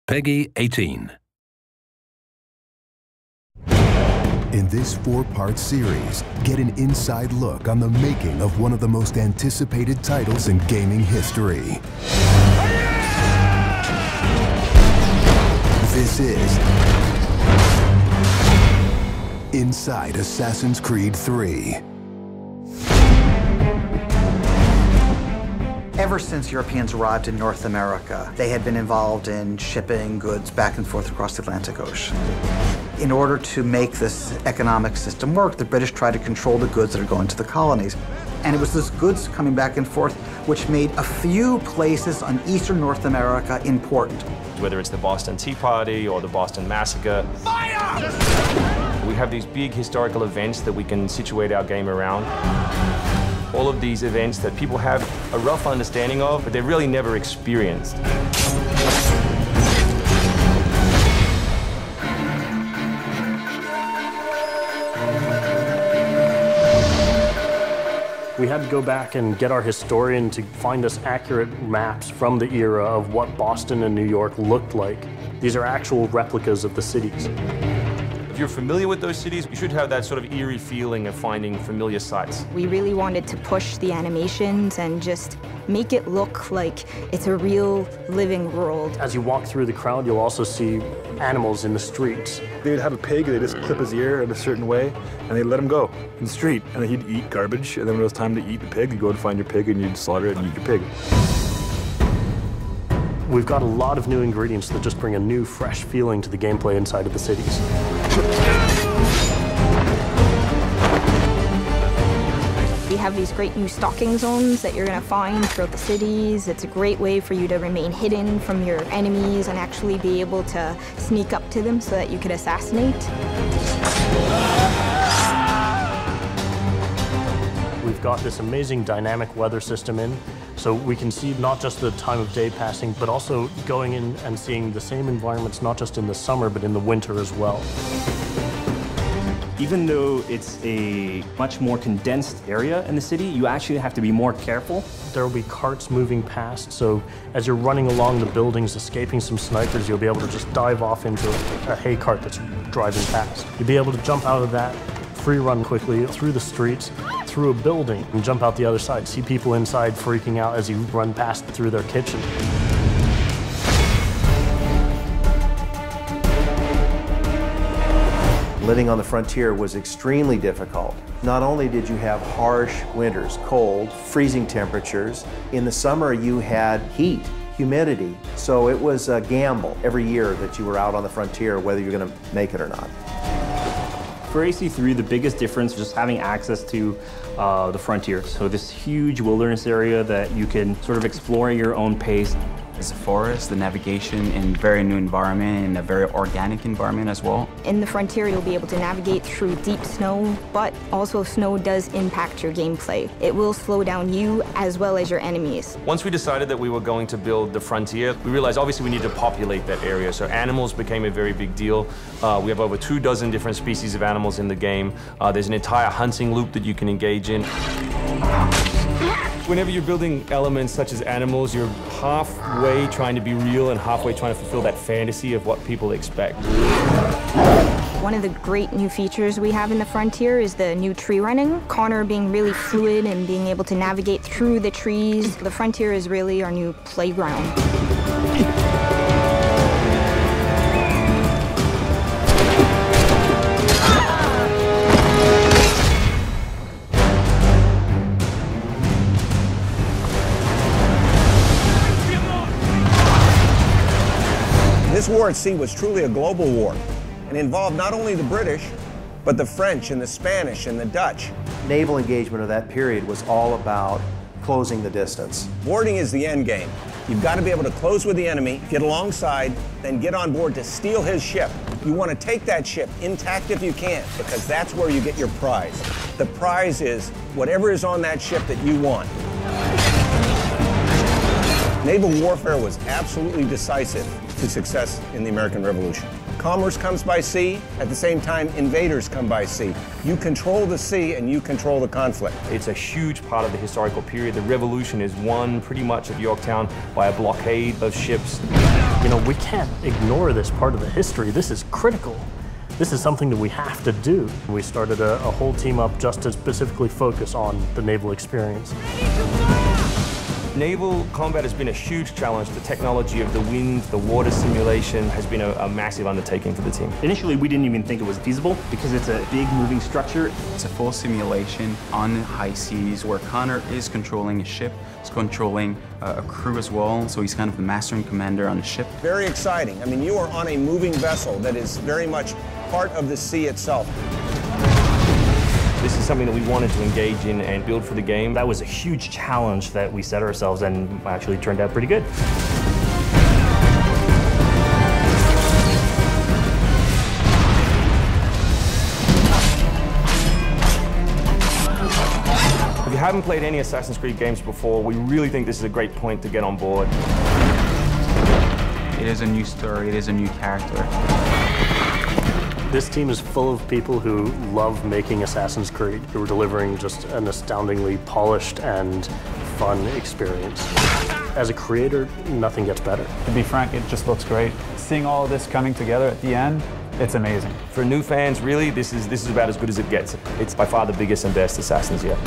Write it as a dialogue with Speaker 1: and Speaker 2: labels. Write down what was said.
Speaker 1: Peggy 18.
Speaker 2: In this 4-part series, get an inside look on the making of one of the most anticipated titles in gaming history. This is Inside Assassin's Creed 3.
Speaker 3: Ever since Europeans arrived in North America, they had been involved in shipping goods back and forth across the Atlantic Ocean. In order to make this economic system work, the British tried to control the goods that are going to the colonies. And it was those goods coming back and forth which made a few places on eastern North America important.
Speaker 4: Whether it's the Boston Tea Party or the Boston Massacre. Fire! We have these big historical events that we can situate our game around. All of these events that people have a rough understanding of, but they've really never experienced.
Speaker 5: We had to go back and get our historian to find us accurate maps from the era of what Boston and New York looked like. These are actual replicas of the cities.
Speaker 4: If you're familiar with those cities, you should have that sort of eerie feeling of finding familiar sights.
Speaker 6: We really wanted to push the animations and just make it look like it's a real living world.
Speaker 5: As you walk through the crowd, you'll also see animals in the streets.
Speaker 7: They'd have a pig, they'd just clip his ear in a certain way, and they'd let him go in the street. And then he'd eat garbage, and then when it was time to eat the pig, you'd go and find your pig, and you'd slaughter it and eat your pig.
Speaker 5: We've got a lot of new ingredients that just bring a new, fresh feeling to the gameplay inside of the cities.
Speaker 6: We have these great new stalking zones that you're going to find throughout the cities. It's a great way for you to remain hidden from your enemies and actually be able to sneak up to them so that you could assassinate.
Speaker 5: We've got this amazing dynamic weather system in, so we can see not just the time of day passing, but also going in and seeing the same environments, not just in the summer, but in the winter as well.
Speaker 8: Even though it's a much more condensed area in the city, you actually have to be more careful.
Speaker 5: There will be carts moving past, so as you're running along the buildings, escaping some snipers, you'll be able to just dive off into a hay cart that's driving past. You'll be able to jump out of that, free run quickly through the streets, through a building, and jump out the other side. See people inside freaking out as you run past through their kitchen.
Speaker 9: Living on the frontier was extremely difficult. Not only did you have harsh winters, cold, freezing temperatures, in the summer you had heat, humidity, so it was a gamble every year that you were out on the frontier, whether you're going to make it or not.
Speaker 8: For AC3, the biggest difference is just having access to the frontier. So this huge wilderness area that you can sort of explore at your own pace.
Speaker 10: It's a forest, the navigation in a very new environment, in a very organic environment as well.
Speaker 6: In the frontier, you'll be able to navigate through deep snow, but also snow does impact your gameplay. It will slow down you as well as your enemies.
Speaker 4: Once we decided that we were going to build the frontier, we realized obviously we need to populate that area. So animals became a very big deal. We have over 24 different species of animals in the game. There's an entire hunting loop that you can engage in. Whenever you're building elements such as animals, you're halfway trying to be real and halfway trying to fulfill that fantasy of what people expect.
Speaker 6: One of the great new features we have in the frontier is the new tree running. Connor being really fluid and being able to navigate through the trees. The frontier is really our new playground.
Speaker 11: This war at sea was truly a global war and involved not only the British, but the French and the Spanish and the Dutch.
Speaker 9: Naval engagement of that period was all about closing the distance.
Speaker 11: Boarding is the end game. You've got to be able to close with the enemy, get alongside, then get on board to steal his ship. You want to take that ship intact if you can, because that's where you get your prize. The prize is whatever is on that ship that you want. Naval warfare was absolutely decisive to success in the American Revolution. Commerce comes by sea, at the same time invaders come by sea. You control the sea and you control the conflict.
Speaker 4: It's a huge part of the historical period. The Revolution is won pretty much at Yorktown by a blockade of ships.
Speaker 5: You know, we can't ignore this part of the history. This is critical. This is something that we have to do. We started a whole team up just to specifically focus on the naval experience.
Speaker 4: Naval combat has been a huge challenge. The technology of the wind, the water simulation has been a massive undertaking for the team.
Speaker 8: Initially, we didn't even think it was feasible because it's a big moving structure.
Speaker 10: It's a full simulation on high seas where Connor is controlling a ship, he's controlling a crew as well, so he's kind of the master and commander on the ship.
Speaker 11: Very exciting. I mean, you are on a moving vessel that is very much part of the sea itself.
Speaker 4: This is something that we wanted to engage in and build for the game.
Speaker 8: That was a huge challenge that we set ourselves and actually turned out pretty good.
Speaker 4: If you haven't played any Assassin's Creed games before, we really think this is a great point to get on board.
Speaker 10: It is a new story, it is a new character.
Speaker 5: This team is full of people who love making Assassin's Creed, who are delivering just an astoundingly polished and fun experience. As a creator, nothing gets better.
Speaker 1: To be frank, it just looks great. Seeing all of this coming together at the end, it's amazing.
Speaker 4: For new fans, really, this is about as good as it gets. It's by far the biggest and best Assassins yet.